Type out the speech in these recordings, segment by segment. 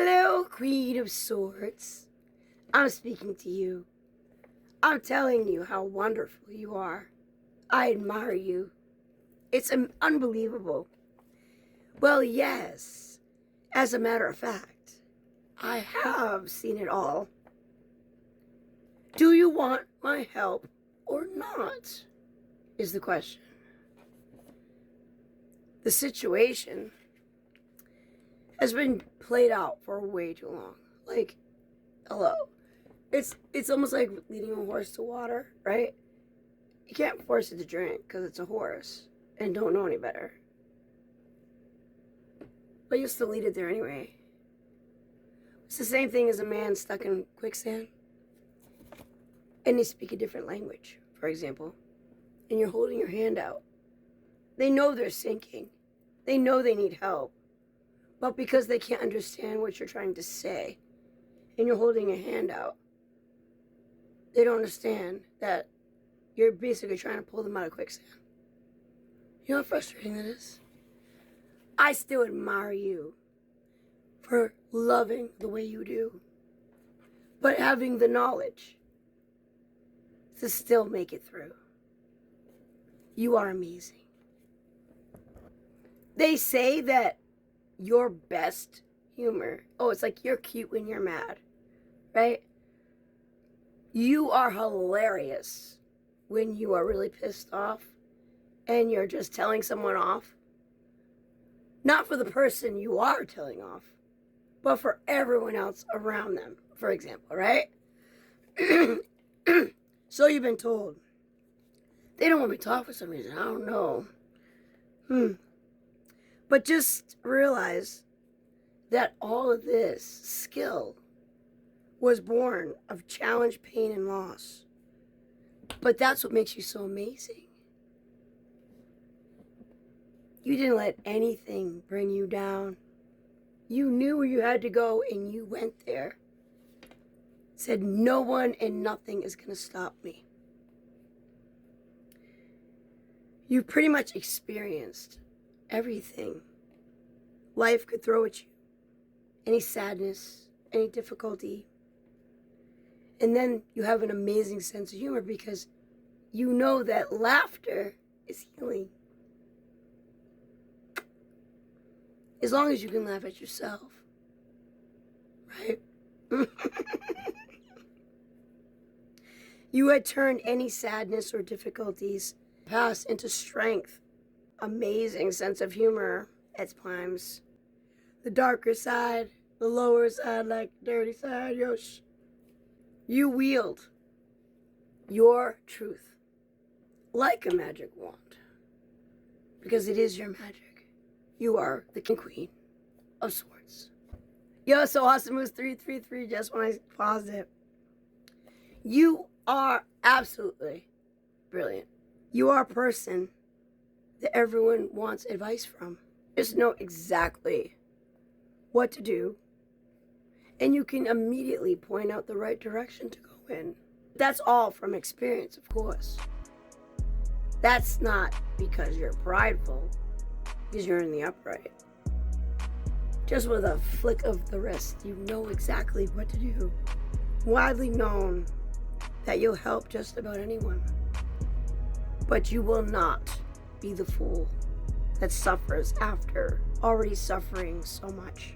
Hello, Queen of Swords. I'm speaking to you. I'm telling you how wonderful you are. I admire you. It's unbelievable. Well, yes. As a matter of fact, I have seen it all. Do you want my help or not? Is the question. The situation has been played out for way too long. Like, hello. It's almost like leading a horse to water, right? You can't force it to drink because it's a horse and don't know any better. But you still lead it there anyway. It's the same thing as a man stuck in quicksand and they speak a different language, for example, and you're holding your hand out. They know they're sinking. They know they need help. But because they can't understand what you're trying to say and you're holding a hand out, they don't understand that you're basically trying to pull them out of quicksand. You know how frustrating that is? I still admire you for loving the way you do, but having the knowledge to still make it through. You are amazing. They say that your best humor, it's like you're cute when you're mad, right? You are hilarious when you are really pissed off and you're just telling someone off. Not for the person you are telling off, but for everyone else around them, for example, right? So you've been told. They don't want me to talk for some reason. I don't know. But just realize that all of this skill was born of challenge, pain, and loss. But that's what makes you so amazing. You didn't let anything bring you down. You knew where you had to go and you went there. Said no one and nothing is going to stop me. You pretty much experienced everything life could throw at you. Any sadness, any difficulty. And then you have an amazing sense of humor because you know that laughter is healing. As long as you can laugh at yourself, right? You had turned any sadness or difficulties past into strength. Amazing sense of humor at times. The darker side, the lower side, like dirty side, yosh. You wield your truth like a magic wand because it is your magic. You are the queen of swords. Yo, so awesome was 333 just when I paused it. You are absolutely brilliant. You are a person that everyone wants advice from. Just know exactly what to do, and you can immediately point out the right direction to go in. That's all from experience, of course. That's not because you're prideful, because you're in the upright. Just with a flick of the wrist, you know exactly what to do. Widely known that you'll help just about anyone. But you will not be the fool that suffers after already suffering so much.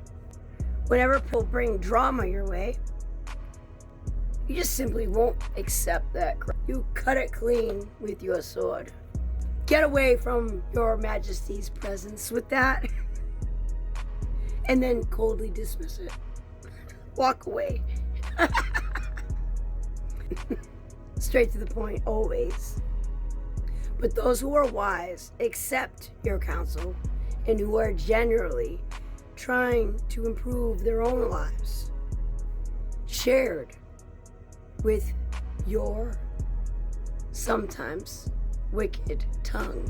Whenever people bring drama your way, you just simply won't accept that. You cut it clean with your sword. Get away from your majesty's presence with that and then coldly dismiss it. Walk away. Straight to the point, always. But those who are wise accept your counsel and who are generally trying to improve their own lives, shared with your sometimes wicked tongue.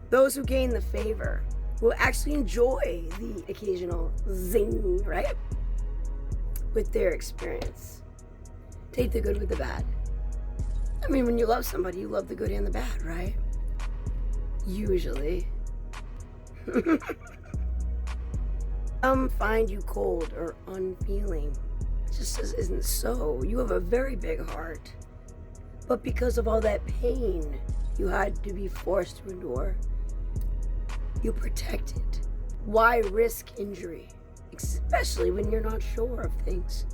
Those who gain the favor will actually enjoy the occasional zing, right? With their experience. Take the good with the bad. I mean, when you love somebody, you love the good and the bad, right? Usually. Some find you cold or unfeeling. It just isn't so. You have a very big heart. But because of all that pain you had to be forced to endure, you protect it. Why risk injury? Especially when you're not sure of things.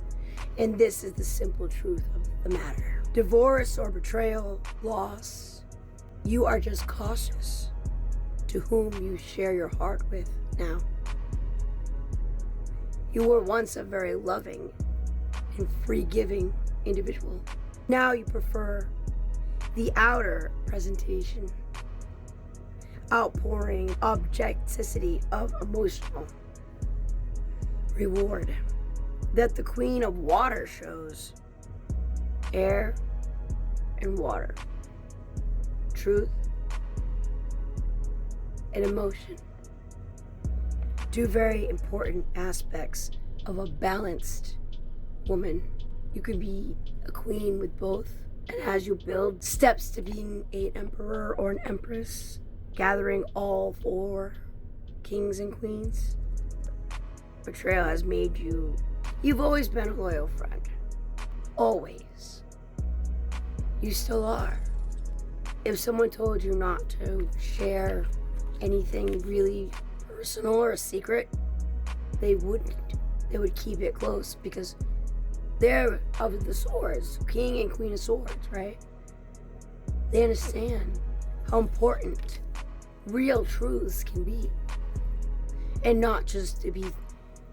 And this is the simple truth of the matter. Divorce or betrayal, loss, you are just cautious to whom you share your heart with now. You were once a very loving and free-giving individual. Now you prefer the outer presentation, outpouring objectivity of emotional reward that the Queen of Water shows. Air and water, truth and emotion, two very important aspects of a balanced woman. You can be a queen with both, and as you build steps to being an emperor or an empress, gathering all four kings and queens, betrayal has made you. You've always been a loyal friend. Always. You still are. If someone told you not to share anything really personal or secret, they wouldn't. They would keep it close because they're of the swords, king and queen of swords, right? They understand how important real truths can be, and not just to be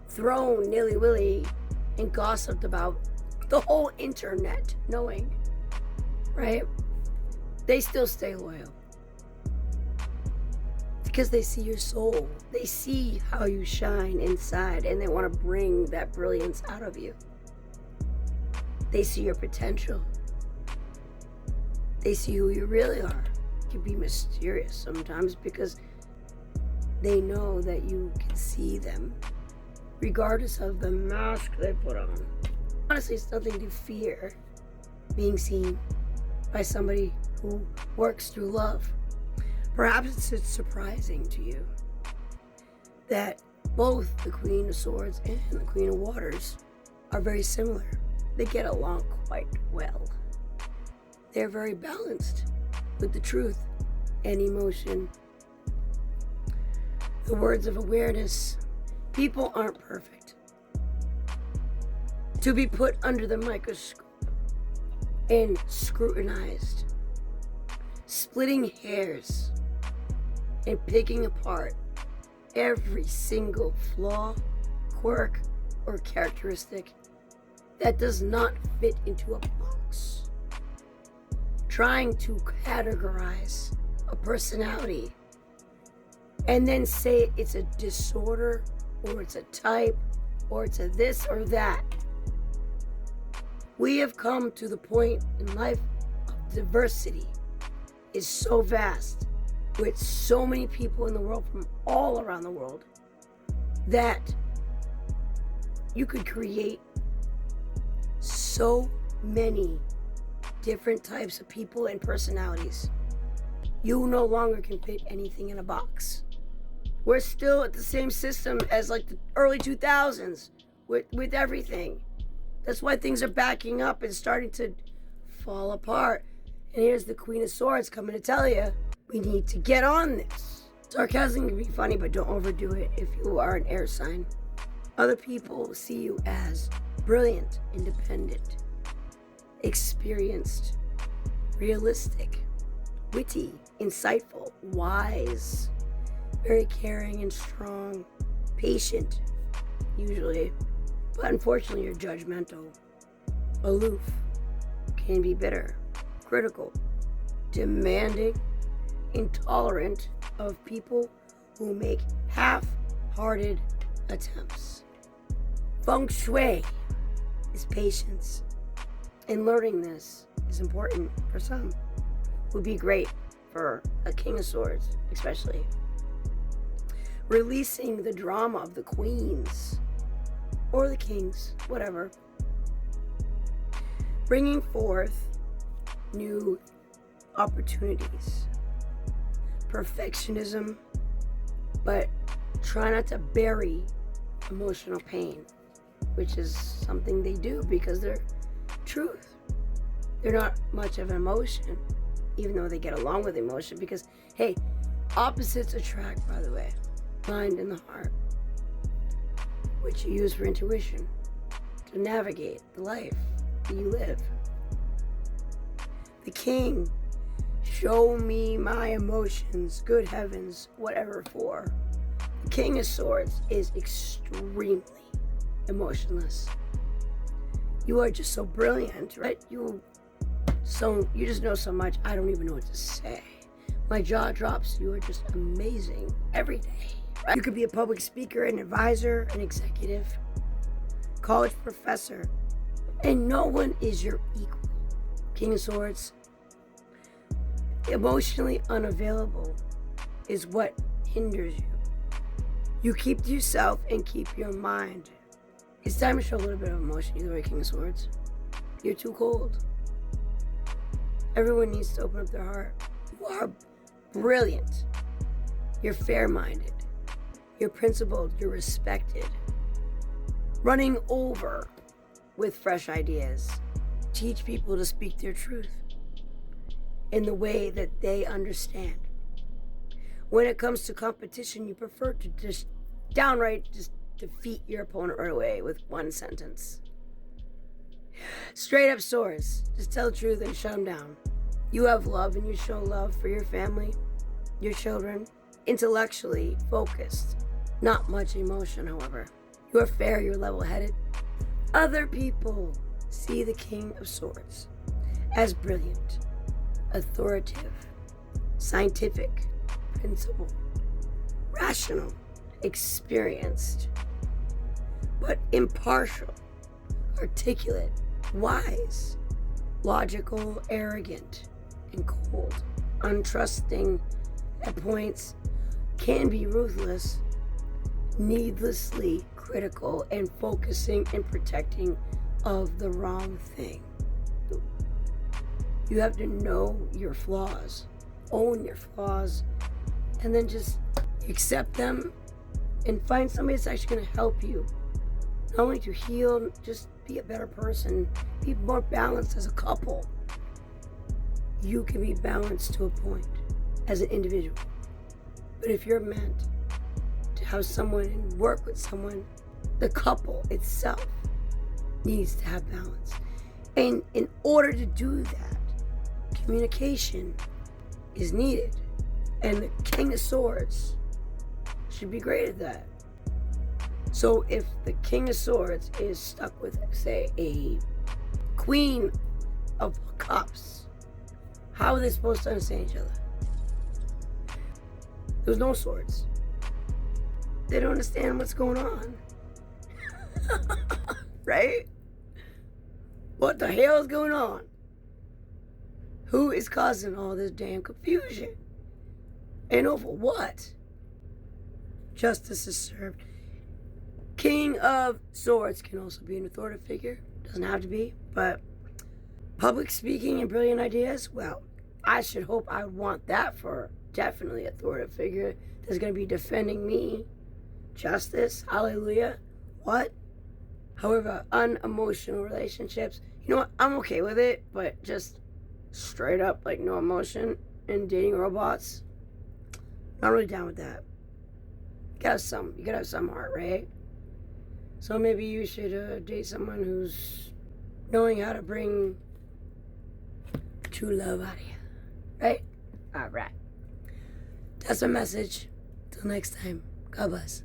thrown nilly-willy and gossiped about the whole internet knowing, right? They still stay loyal because they see your soul. They see how you shine inside, and they want to bring that brilliance out of you. They see your potential. They see who you really are. It can be mysterious sometimes because they know that you can see them regardless of the mask they put on. Honestly, it's nothing to fear being seen by somebody who works through love. Perhaps it's surprising to you that both the Queen of Swords and the Queen of Waters are very similar. They get along quite well. They're very balanced with the truth and emotion. The words of awareness. People aren't perfect. To be put under the microscope and scrutinized, splitting hairs and picking apart every single flaw, quirk, or characteristic that does not fit into a box. Trying to categorize a personality and then say it's a disorder or it's a type or it's a this or that. We have come to the point in life of diversity is so vast with so many people in the world from all around the world that you could create so many different types of people and personalities. You no longer can fit anything in a box. We're still at the same system as like the early 2000s with everything. That's why things are backing up and starting to fall apart. And here's the Queen of Swords coming to tell you, we need to get on this. Sarcasm can be funny, but don't overdo it if you are an air sign. Other people see you as brilliant, independent, experienced, realistic, witty, insightful, wise, very caring and strong, patient, usually. But unfortunately, you're judgmental, aloof, can be bitter, critical, demanding, intolerant of people who make half-hearted attempts. Feng Shui is patience, and learning this is important for some. Would be great for a King of Swords, especially. Releasing the drama of the queens or the kings, whatever. Bringing forth new opportunities. Perfectionism, but try not to bury emotional pain, which is something they do because they're truth. They're not much of an emotion, even though they get along with emotion, because, hey, opposites attract, by the way. Mind and the heart, which you use for intuition to navigate the life that you live. The king, show me my emotions, good heavens, whatever for. The King of Swords is extremely emotionless. You are just so brilliant, right? You just know so much, I don't even know what to say. My jaw drops. You are just amazing every day. Right? You could be a public speaker, an advisor, an executive, college professor, and no one is your equal. King of Swords, emotionally unavailable is what hinders you. You keep to yourself and keep your mind. It's time to show a little bit of emotion, either way, King of Swords. You're too cold. Everyone needs to open up their heart. You are brilliant. You're fair-minded. You're principled. You're respected. Running over with fresh ideas. Teach people to speak their truth in the way that they understand. When it comes to competition, you prefer to just downright just defeat your opponent right away with one sentence. Straight up Swords. Just tell the truth and shut them down. You have love and you show love for your family, your children. Intellectually focused. Not much emotion, however. You are fair, you're level-headed. Other people see the King of Swords as brilliant, authoritative, scientific, principled, rational, experienced, but impartial, articulate, wise, logical, arrogant, and cold, untrusting at points, can be ruthless, needlessly critical, and focusing and protecting of the wrong thing. You have to know your flaws, own your flaws, and then just accept them and find somebody that's actually going to help you. Not only to heal, just be a better person, be more balanced as a couple. You can be balanced to a point as an individual. But if you're meant to have someone and work with someone, the couple itself needs to have balance. And in order to do that, communication is needed. And the King of Swords should be great at that. So if the King of Swords is stuck with, say, a Queen of Cups, how are they supposed to understand each other? There's no swords. They don't understand what's going on. Right? What the hell is going on? Who is causing all this damn confusion? And over what? Justice is served. King of Swords can also be an authoritative figure. Doesn't have to be, but public speaking and brilliant ideas, well, I should hope I want that for definitely authoritative figure that's going to be defending me. Justice, hallelujah. What? However, unemotional relationships, you know what? I'm okay with it, but just straight up, like, no emotion and dating robots, not really down with that. You gotta have some heart, right? So maybe you should date someone who's knowing how to bring true love out of you, right? All right. That's my message. Till next time, God bless.